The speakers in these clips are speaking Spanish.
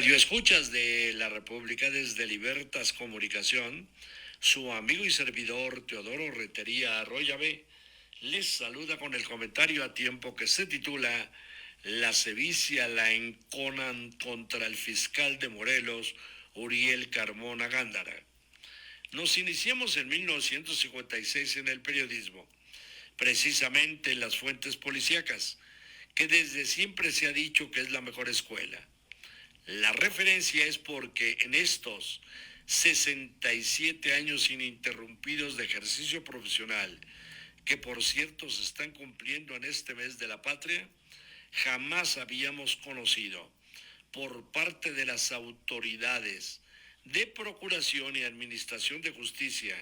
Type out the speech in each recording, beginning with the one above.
Radio Escuchas de la República desde Libertas Comunicación, su amigo y servidor Teodoro Retería Arroyave les saluda con el comentario a tiempo que se titula La sevicia la enconan contra el fiscal de Morelos, Uriel Carmona Gándara. Nos iniciamos en 1956 en el periodismo, precisamente en las fuentes policíacas, que desde siempre se ha dicho que es la mejor escuela. La referencia es porque en estos 67 años ininterrumpidos de ejercicio profesional, que por cierto se están cumpliendo en este mes de la patria, jamás habíamos conocido por parte de las autoridades de Procuración y Administración de Justicia,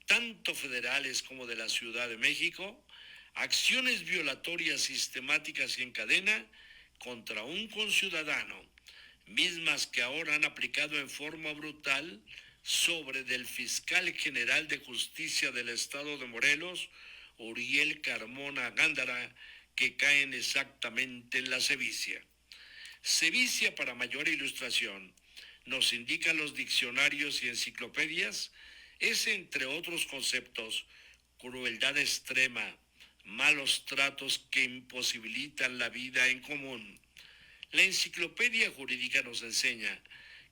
tanto federales como de la Ciudad de México, acciones violatorias sistemáticas y en cadena contra un conciudadano, mismas que ahora han aplicado en forma brutal sobre del fiscal general de justicia del estado de Morelos, Uriel Carmona Gándara, que caen exactamente en la sevicia. Sevicia, para mayor ilustración, nos indican los diccionarios y enciclopedias, es, entre otros conceptos, crueldad extrema, malos tratos que imposibilitan la vida en común. La enciclopedia jurídica nos enseña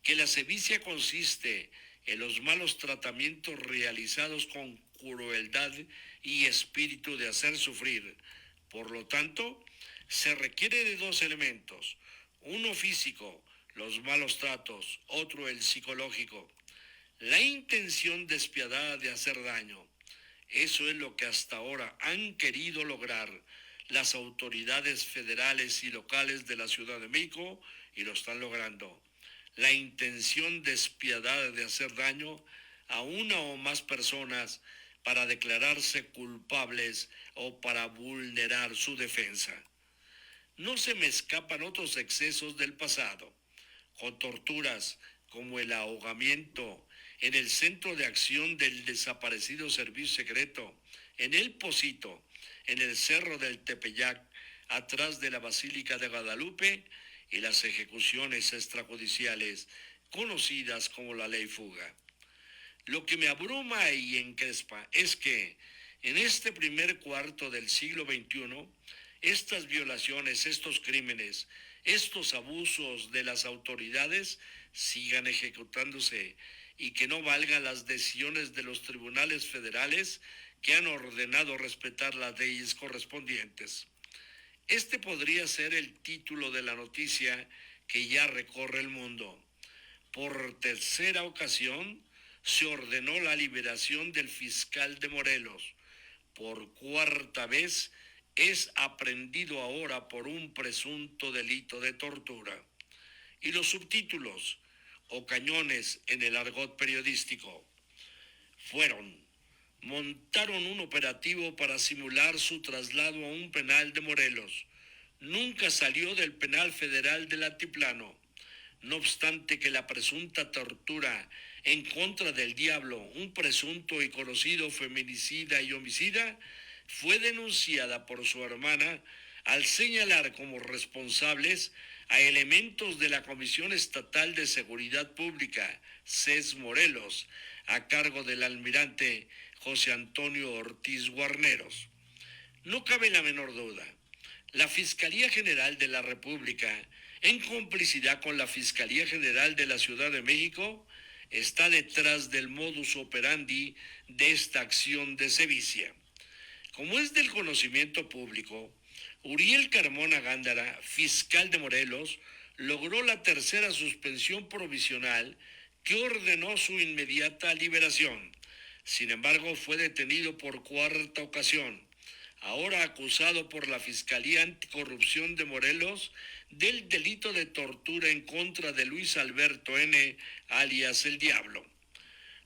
que la sevicia consiste en los malos tratamientos realizados con crueldad y espíritu de hacer sufrir. Por lo tanto, se requiere de dos elementos: uno físico, los malos tratos; otro, el psicológico, la intención despiadada de hacer daño. Eso es lo que hasta ahora han querido lograr las autoridades federales y locales de la Ciudad de México, y lo están logrando. La intención despiadada de hacer daño a una o más personas para declararse culpables o para vulnerar su defensa. No se me escapan otros excesos del pasado, con torturas como el ahogamiento en el Centro de Acción del Desaparecido Servicio Secreto, en El Pocito, en el Cerro del Tepeyac, atrás de la Basílica de Guadalupe, y las ejecuciones extrajudiciales, conocidas como la Ley Fuga. Lo que me abruma y encrespa es que en este primer cuarto del siglo XXI, estas violaciones, estos crímenes, estos abusos de las autoridades sigan ejecutándose y que no valgan las decisiones de los tribunales federales que han ordenado respetar las leyes correspondientes. Este podría ser el título de la noticia que ya recorre el mundo. Por tercera ocasión, se ordenó la liberación del fiscal de Morelos. Por cuarta vez, es aprehendido ahora por un presunto delito de tortura. Y los subtítulos, o cañones en el argot periodístico, montaron un operativo para simular su traslado a un penal de Morelos. Nunca salió del penal federal del Altiplano. No obstante que la presunta tortura en contra del Diablo, un presunto y conocido feminicida y homicida, fue denunciada por su hermana al señalar como responsables a elementos de la Comisión Estatal de Seguridad Pública, CES Morelos, a cargo del almirante José Antonio Ortiz Guarneros. No cabe la menor duda, la Fiscalía General de la República, en complicidad con la Fiscalía General de la Ciudad de México, está detrás del modus operandi de esta acción de sevicia. Como es del conocimiento público, Uriel Carmona Gándara, fiscal de Morelos, logró la tercera suspensión provisional que ordenó su inmediata liberación. Sin embargo, fue detenido por cuarta ocasión, ahora acusado por la Fiscalía Anticorrupción de Morelos del delito de tortura en contra de Luis Alberto N., alias El Diablo.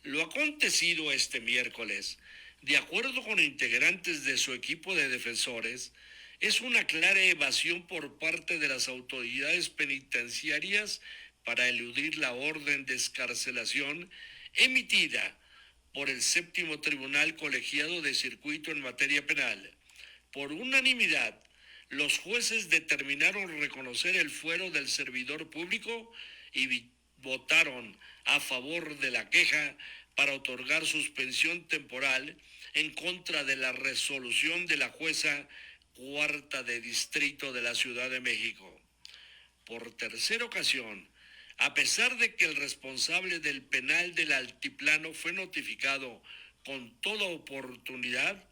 Lo acontecido este miércoles, de acuerdo con integrantes de su equipo de defensores, es una clara evasión por parte de las autoridades penitenciarias para eludir la orden de excarcelación emitida por el séptimo Tribunal Colegiado de Circuito en materia penal. Por unanimidad, los jueces determinaron reconocer el fuero del servidor público y votaron a favor de la queja para otorgar suspensión temporal en contra de la resolución de la jueza cuarta de distrito de la Ciudad de México. Por tercera ocasión, a pesar de que el responsable del penal del Altiplano fue notificado con toda oportunidad,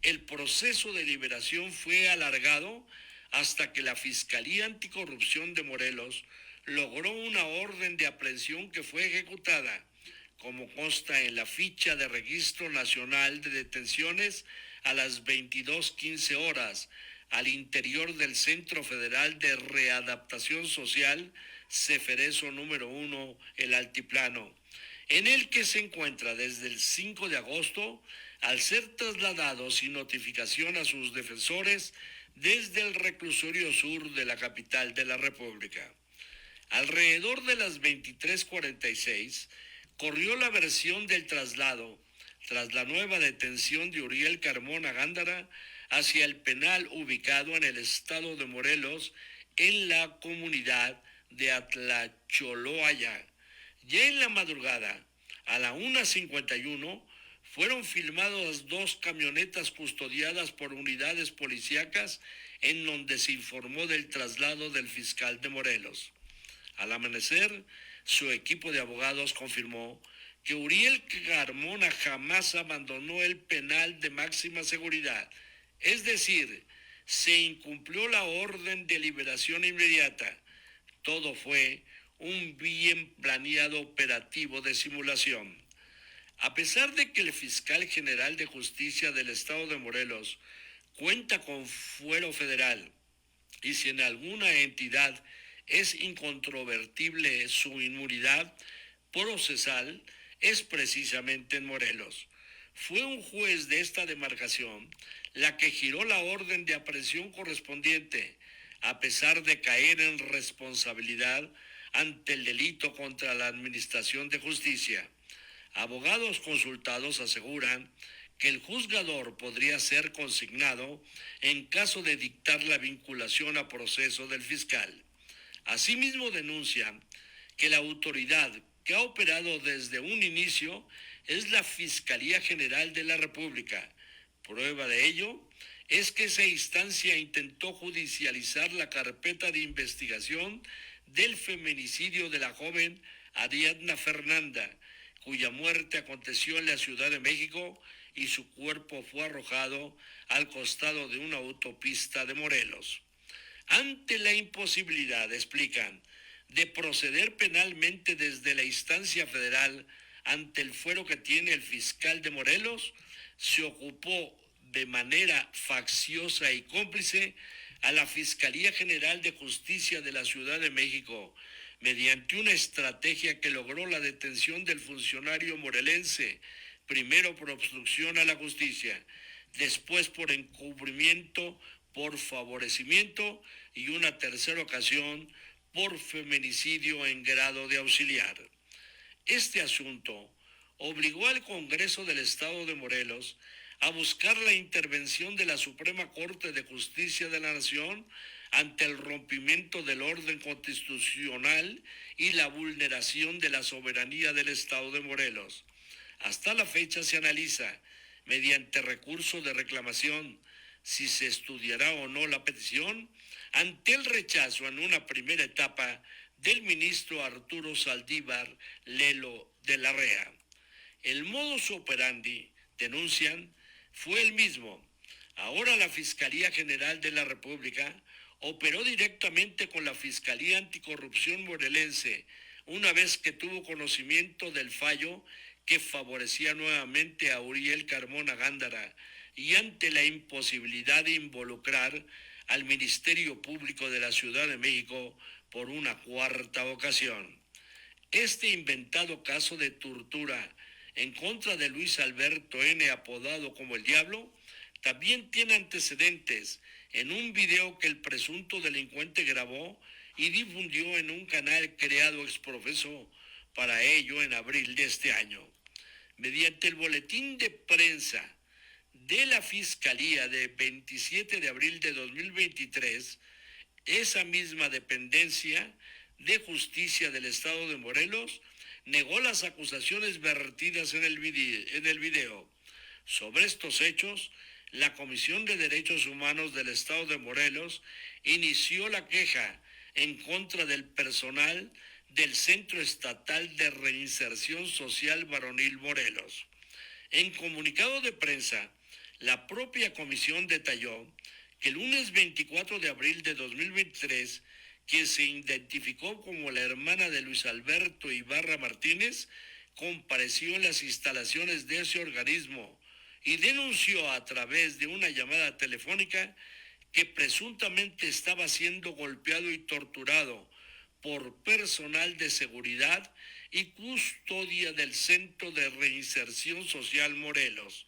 el proceso de liberación fue alargado hasta que la Fiscalía Anticorrupción de Morelos logró una orden de aprehensión que fue ejecutada, como consta en la ficha de Registro Nacional de Detenciones, a las 22:15 horas, al interior del Centro Federal de Readaptación Social, Ceferezo número 1, El Altiplano, en el que se encuentra desde el 5 de agosto, al ser trasladado sin notificación a sus defensores desde el reclusorio sur de la capital de la República. Alrededor de las 23:46, corrió la versión del traslado, tras la nueva detención de Uriel Carmona Gándara, hacia el penal ubicado en el estado de Morelos, en la comunidad de Atlacholoaya. Ya en la madrugada, a la 1:51, fueron filmadas 2 camionetas custodiadas por unidades policíacas, en donde se informó del traslado del fiscal de Morelos. Al amanecer, su equipo de abogados confirmó que Uriel Carmona jamás abandonó el penal de máxima seguridad, es decir, se incumplió la orden de liberación inmediata. Todo fue un bien planeado operativo de simulación. A pesar de que el fiscal general de justicia del estado de Morelos cuenta con fuero federal y si en alguna entidad es incontrovertible su inmunidad procesal, es precisamente en Morelos. Fue un juez de esta demarcación la que giró la orden de aprehensión correspondiente, a pesar de caer en responsabilidad ante el delito contra la Administración de Justicia. Abogados consultados aseguran que el juzgador podría ser consignado en caso de dictar la vinculación a proceso del fiscal. Asimismo denuncian que la autoridad que ha operado desde un inicio es la Fiscalía General de la República. Prueba de ello es que esa instancia intentó judicializar la carpeta de investigación del feminicidio de la joven Ariadna Fernanda, cuya muerte aconteció en la Ciudad de México y su cuerpo fue arrojado al costado de una autopista de Morelos. Ante la imposibilidad, explican, de proceder penalmente desde la instancia federal ante el fuero que tiene el fiscal de Morelos, se ocupó de manera facciosa y cómplice a la Fiscalía General de Justicia de la Ciudad de México, mediante una estrategia que logró la detención del funcionario morelense, primero por obstrucción a la justicia, después por encubrimiento, por favorecimiento y una tercera ocasión por feminicidio en grado de auxiliar. Este asunto obligó al Congreso del Estado de Morelos a buscar la intervención de la Suprema Corte de Justicia de la Nación ante el rompimiento del orden constitucional y la vulneración de la soberanía del Estado de Morelos. Hasta la fecha se analiza, mediante recurso de reclamación, si se estudiará o no la petición, ante el rechazo en una primera etapa del ministro Arturo Saldívar Lelo de la Rea. El modus operandi, denuncian, fue el mismo. Ahora la Fiscalía General de la República operó directamente con la Fiscalía Anticorrupción morelense, una vez que tuvo conocimiento del fallo que favorecía nuevamente a Uriel Carmona Gándara, y ante la imposibilidad de involucrar al Ministerio Público de la Ciudad de México por una cuarta ocasión. Este inventado caso de tortura en contra de Luis Alberto N., apodado como el Diablo, también tiene antecedentes en un video que el presunto delincuente grabó y difundió en un canal creado exprofeso para ello en abril de este año. Mediante el boletín de prensa de la Fiscalía de 27 de abril de 2023, esa misma dependencia de Justicia del Estado de Morelos negó las acusaciones vertidas en el video. Sobre estos hechos, la Comisión de Derechos Humanos del Estado de Morelos inició la queja en contra del personal del Centro Estatal de Reinserción Social Varonil Morelos. En comunicado de prensa, la propia comisión detalló que el lunes 24 de abril de 2023, quien se identificó como la hermana de Luis Alberto Ibarra Martínez, compareció en las instalaciones de ese organismo y denunció a través de una llamada telefónica que presuntamente estaba siendo golpeado y torturado por personal de seguridad y custodia del Centro de Reinserción Social Morelos.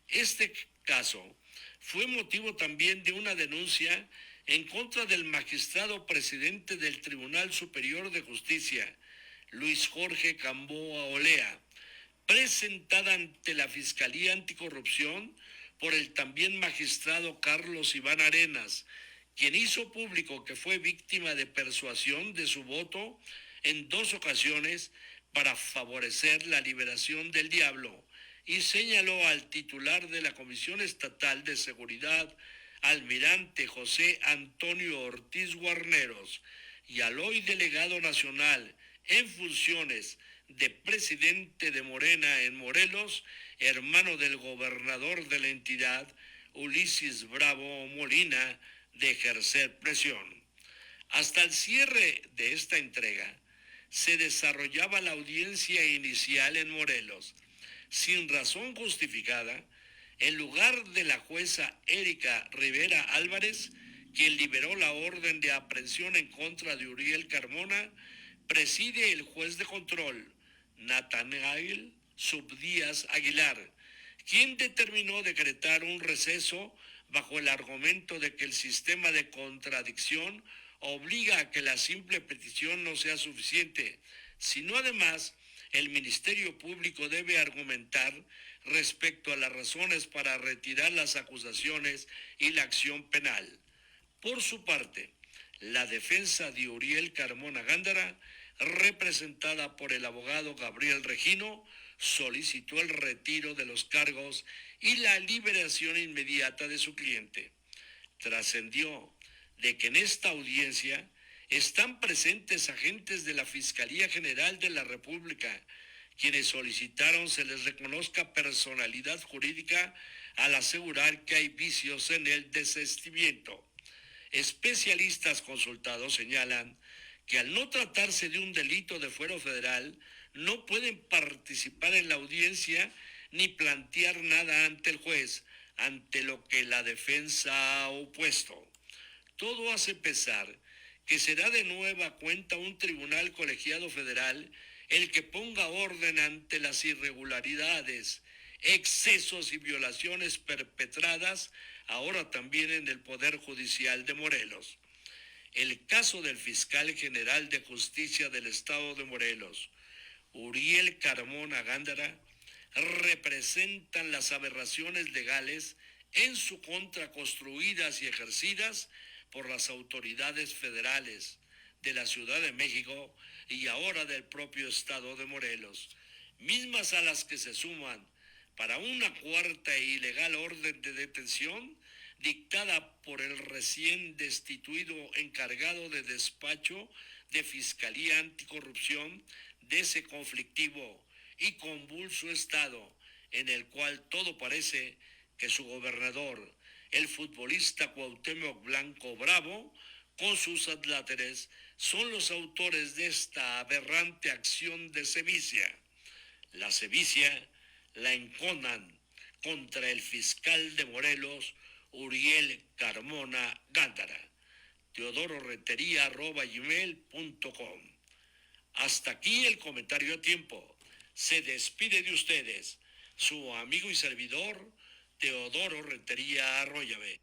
Este caso fue motivo también de una denuncia en contra del magistrado presidente del Tribunal Superior de Justicia, Luis Jorge Gamboa Olea, presentada ante la Fiscalía Anticorrupción por el también magistrado Carlos Iván Arenas, quien hizo público que fue víctima de persuasión de su voto en 2 ocasiones para favorecer la liberación del diablo, y señaló al titular de la Comisión Estatal de Seguridad, almirante José Antonio Ortiz Guarneros, y al hoy delegado nacional en funciones de presidente de Morena en Morelos, hermano del gobernador de la entidad, Ulises Bravo Molina, de ejercer presión. Hasta el cierre de esta entrega, se desarrollaba la audiencia inicial en Morelos. Sin razón justificada, en lugar de la jueza Erika Rivera Álvarez, quien liberó la orden de aprehensión en contra de Uriel Carmona, preside el juez de control, Natanael Subdíaz Aguilar, quien determinó decretar un receso bajo el argumento de que el sistema de contradicción obliga a que la simple petición no sea suficiente, sino además el Ministerio Público debe argumentar respecto a las razones para retirar las acusaciones y la acción penal. Por su parte, la defensa de Uriel Carmona Gándara, representada por el abogado Gabriel Regino, solicitó el retiro de los cargos y la liberación inmediata de su cliente. Trascendió de que en esta audiencia están presentes agentes de la Fiscalía General de la República, quienes solicitaron se les reconozca personalidad jurídica al asegurar que hay vicios en el desistimiento. Especialistas consultados señalan que al no tratarse de un delito de fuero federal, no pueden participar en la audiencia ni plantear nada ante el juez, ante lo que la defensa ha opuesto. Todo hace pensar que será de nueva cuenta un tribunal colegiado federal el que ponga orden ante las irregularidades, excesos y violaciones perpetradas ahora también en el Poder Judicial de Morelos. El caso del fiscal general de justicia del Estado de Morelos, Uriel Carmona Gándara, representan las aberraciones legales en su contra construidas y ejercidas por las autoridades federales de la Ciudad de México y ahora del propio Estado de Morelos, mismas a las que se suman para una cuarta e ilegal orden de detención dictada por el recién destituido encargado de despacho de Fiscalía Anticorrupción de ese conflictivo y convulso estado en el cual todo parece que su gobernador, el futbolista Cuauhtémoc Blanco Bravo, con sus adláteres, son los autores de esta aberrante acción de sevicia. La sevicia la enconan contra el fiscal de Morelos, Uriel Carmona Gándara. teodororetería@gmail.com. Hasta aquí el comentario a tiempo. Se despide de ustedes su amigo y servidor, Teodoro Rentería Arroyave.